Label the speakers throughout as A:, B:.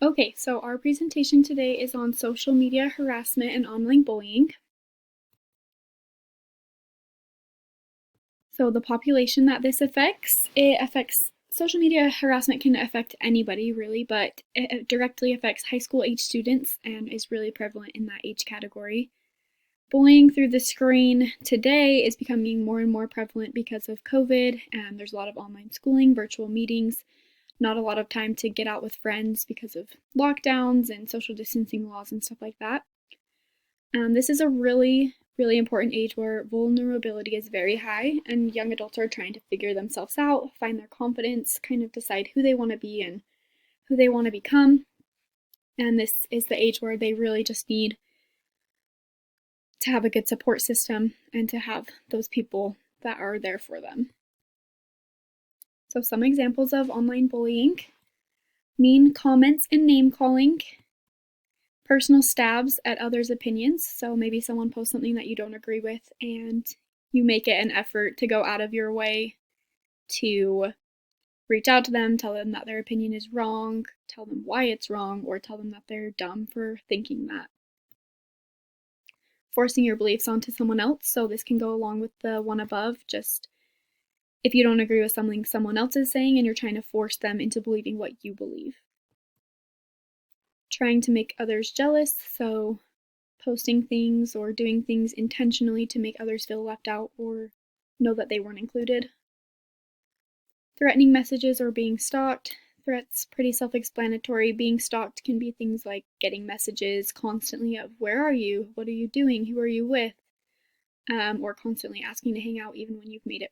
A: Okay, so our presentation today is on social media harassment and online bullying. So the population that this affects, social media harassment can affect anybody really, but it directly affects high school age students and is really prevalent in that age category. Bullying through the screen today is becoming more and more prevalent because of COVID, and there's a lot of online schooling, virtual meetings, not a lot of time to get out with friends because of lockdowns and social distancing laws and stuff like that. This is a really important age where vulnerability is very high, and young adults are trying to figure themselves out, find their confidence, kind of decide who they want to be and who they want to become. And this is the age where they really just need to have a good support system and to have those people that are there for them. So, some examples of online bullying: mean comments and name calling, personal stabs at others' opinions. So maybe someone posts something that you don't agree with and you make it an effort to go out of your way to reach out to them, tell them that their opinion is wrong, tell them why it's wrong, or tell them that they're dumb for thinking that. Forcing your beliefs onto someone else. So this can go along with the one above. Just if you don't agree with something someone else is saying and you're trying to force them into believing what you believe. Trying to make others jealous. So posting things or doing things intentionally to make others feel left out or know that they weren't included. Threatening messages or being stalked. Threats, pretty self-explanatory. Being stalked can be things like getting messages constantly of where are you, what are you doing, who are you with, or constantly asking to hang out even when you've made it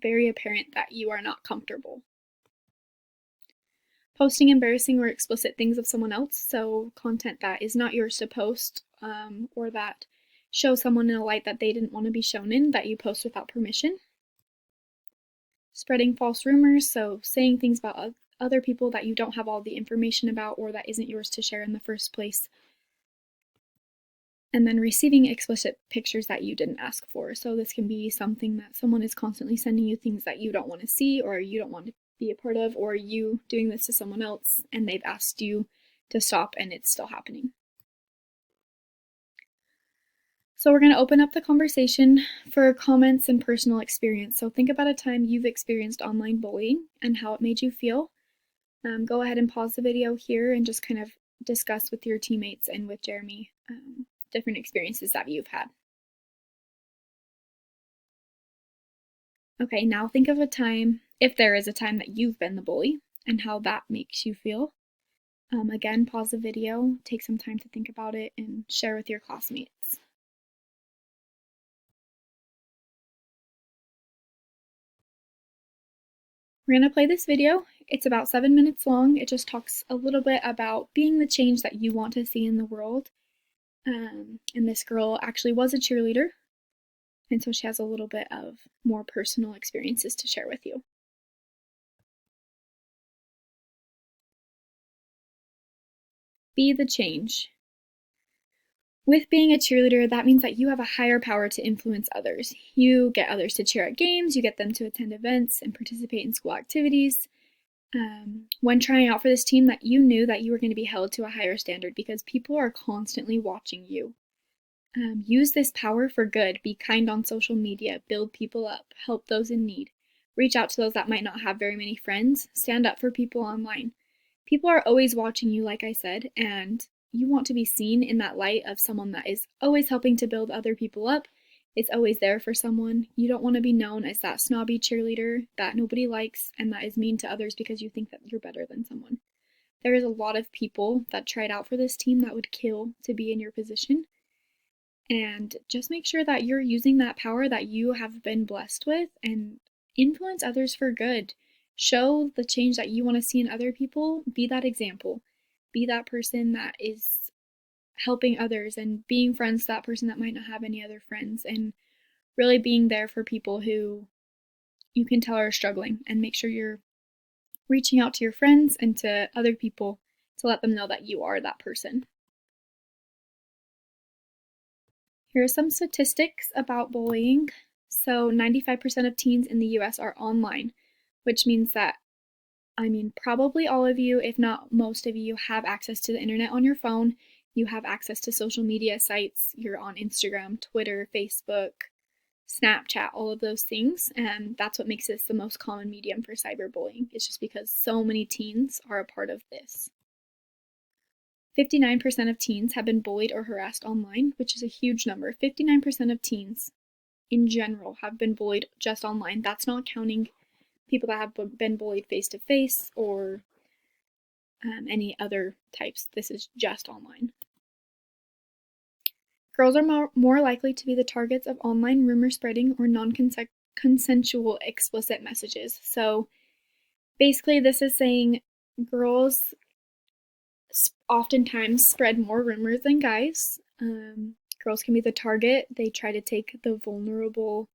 A: very apparent that you are not comfortable. Posting embarrassing or explicit things of someone else, so content that is not yours to post, or that shows someone in a light that they didn't want to be shown in, that you post without permission. Spreading false rumors, so saying things about other people that you don't have all the information about or that isn't yours to share in the first place. And then receiving explicit pictures that you didn't ask for. So this can be something that someone is constantly sending you things that you don't want to see or you don't want to be a part of, or you doing this to someone else and they've asked you to stop and it's still happening. So we're going to open up the conversation for comments and personal experience. So think about a time you've experienced online bullying and how it made you feel. Go ahead and pause the video here and just kind of discuss with your teammates and with Jeremy different experiences that you've had. Okay, now think of a time, if there is a time that you've been the bully, and how that makes you feel. Again, pause the video, take some time to think about it, and share with your classmates. We're going to play this video. It's about 7 minutes long. It just talks a little bit about being the change that you want to see in the world. And this girl actually was a cheerleader, and so she has a little bit of more personal experiences to share with you. Be the change. With being a cheerleader, that means that you have a higher power to influence others. You get others to cheer at games, you get them to attend events and participate in school activities. When trying out for this team, that you knew that you were going to be held to a higher standard because people are constantly watching you. Use this power for good. Be kind on social media, build people up, help those in need. Reach out to those that might not have very many friends. Stand up for people online. People are always watching you, like I said, and you want to be seen in that light of someone that is always helping to build other people up, is always there for someone. You don't want to be known as that snobby cheerleader that nobody likes and that is mean to others because you think that you're better than someone. There is a lot of people that tried out for this team that would kill to be in your position. And just make sure that you're using that power that you have been blessed with and influence others for good. Show the change that you want to see in other people. Be that example. Be that person that is helping others and being friends to that person that might not have any other friends, and really being there for people who you can tell are struggling, and make sure you're reaching out to your friends and to other people to let them know that you are that person. Here are some statistics about bullying. So 95% of teens in the US are online, which means that I mean, probably all of you, if not most of you, have access to the internet on your phone. You have access to social media sites. You're on Instagram, Twitter, Facebook, Snapchat, all of those things. And that's what makes this the most common medium for cyberbullying. It's just because so many teens are a part of this. 59% of teens have been bullied or harassed online, which is a huge number. 59% of teens in general have been bullied just online. That's not counting people that have been bullied face to face or any other types. This is just online. Girls are more likely to be the targets of online rumor spreading or non-consensual explicit messages. So basically, this is saying girls oftentimes spread more rumors than guys. Girls can be the target. They try to take the vulnerable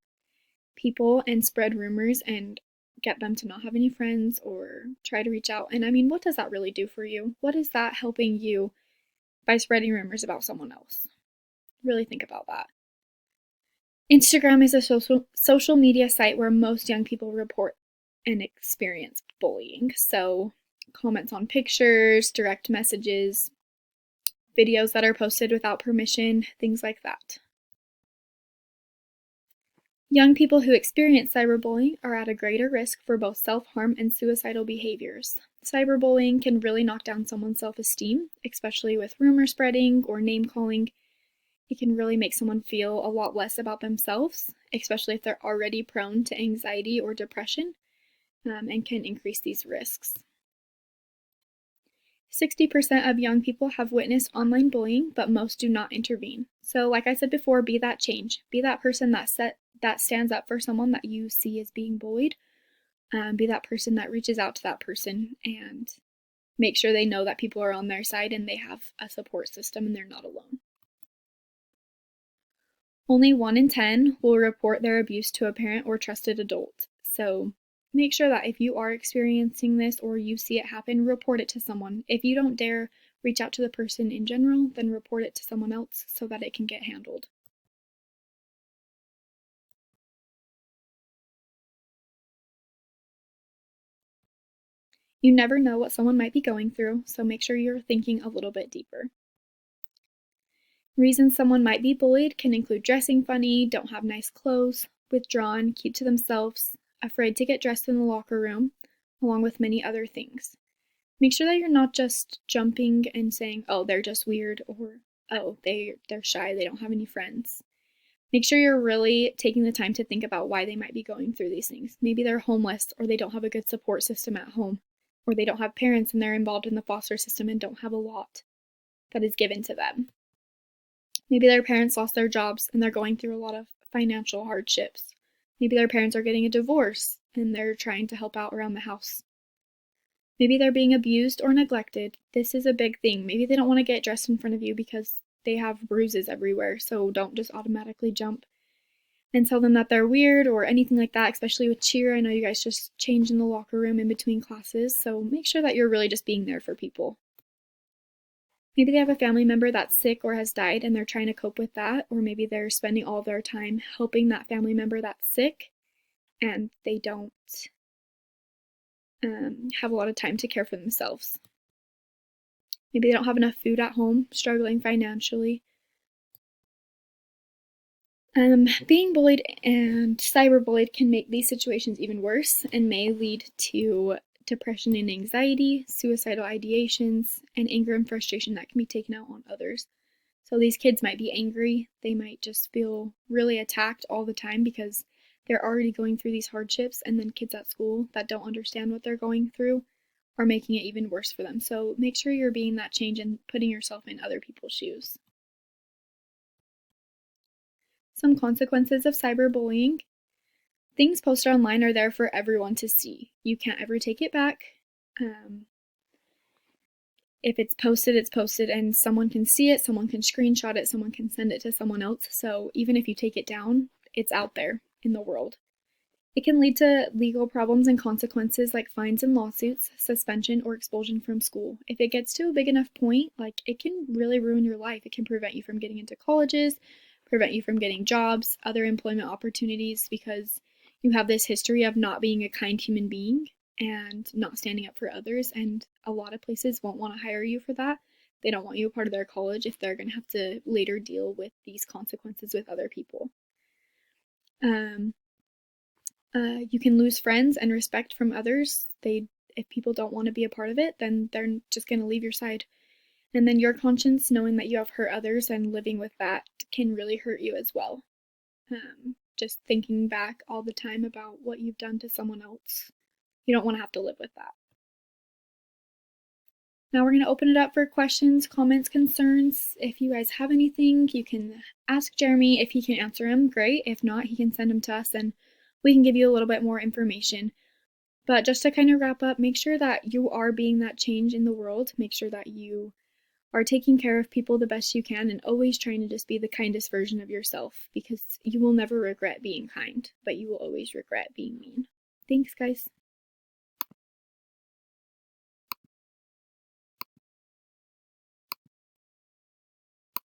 A: people and spread rumors and get them to not have any friends or try to reach out. And I mean, what does that really do for you? What is that helping you by spreading rumors about someone else? Really think about that. Instagram is a social media site where most young people report and experience bullying. So comments on pictures, direct messages, videos that are posted without permission, things like that. Young people who experience cyberbullying are at a greater risk for both self-harm and suicidal behaviors. Cyberbullying can really knock down someone's self-esteem, especially with rumor spreading or name calling. It can really make someone feel a lot less about themselves, especially if they're already prone to anxiety or depression, and can increase these risks. 60% of young people have witnessed online bullying, but most do not intervene. So like I said before, be that change. Be that person that stands up for someone that you see as being bullied. Be that person that reaches out to that person and make sure they know that people are on their side and they have a support system and they're not alone. Only 1 in 10 will report their abuse to a parent or trusted adult. So make sure that if you are experiencing this or you see it happen, report it to someone. If you don't dare reach out to the person in general, then report it to someone else so that it can get handled. You never know what someone might be going through, so make sure you're thinking a little bit deeper. Reasons someone might be bullied can include dressing funny, don't have nice clothes, withdrawn, keep to themselves, afraid to get dressed in the locker room, along with many other things. Make sure that you're not just jumping and saying, oh, they're just weird, or oh, they're shy, they don't have any friends. Make sure you're really taking the time to think about why they might be going through these things. Maybe they're homeless, or they don't have a good support system at home, or they don't have parents and they're involved in the foster system and don't have a lot that is given to them. Maybe their parents lost their jobs and they're going through a lot of financial hardships. Maybe their parents are getting a divorce and they're trying to help out around the house. Maybe they're being abused or neglected. This is a big thing. Maybe they don't want to get dressed in front of you because they have bruises everywhere, so don't just automatically jump and tell them that they're weird or anything like that, especially with cheer. I know you guys just change in the locker room in between classes, so make sure that you're really just being there for people. Maybe they have a family member that's sick or has died and they're trying to cope with that, or maybe they're spending all of their time helping that family member that's sick and they don't have a lot of time to care for themselves. Maybe they don't have enough food at home, struggling financially. Being bullied and cyberbullied can make these situations even worse and may lead to depression and anxiety, suicidal ideations, and anger and frustration that can be taken out on others. So these kids might be angry. They might just feel really attacked all the time because they're already going through these hardships, and then kids at school that don't understand what they're going through are making it even worse for them. So make sure you're being that change and putting yourself in other people's shoes. Some consequences of cyberbullying. Things posted online are there for everyone to see. You can't ever take it back. If it's posted, and someone can see it, someone can screenshot it, someone can send it to someone else. So even if you take it down, it's out there in the world. It can lead to legal problems and consequences like fines and lawsuits, suspension, or expulsion from school. If it gets to a big enough point, it can really ruin your life. It can prevent you from getting into colleges, prevent you from getting jobs, other employment opportunities, because you have this history of not being a kind human being and not standing up for others, and a lot of places won't want to hire you for that. They don't want you a part of their college if they're going to have to later deal with these consequences with other people. You can lose friends and respect from others. If people don't want to be a part of it, then they're just going to leave your side. And then your conscience, knowing that you have hurt others and living with that, can really hurt you as well. Just thinking back all the time about what you've done to someone else. You don't want to have to live with that. Now we're going to open it up for questions, comments, concerns. If you guys have anything, you can ask Jeremy. If he can answer them, great. If not, he can send them to us and we can give you a little bit more information. But just to kind of wrap up, make sure that you are being that change in the world. Make sure that you are taking care of people the best you can and always trying to just be the kindest version of yourself, because you will never regret being kind, but you will always regret being mean. Thanks, guys.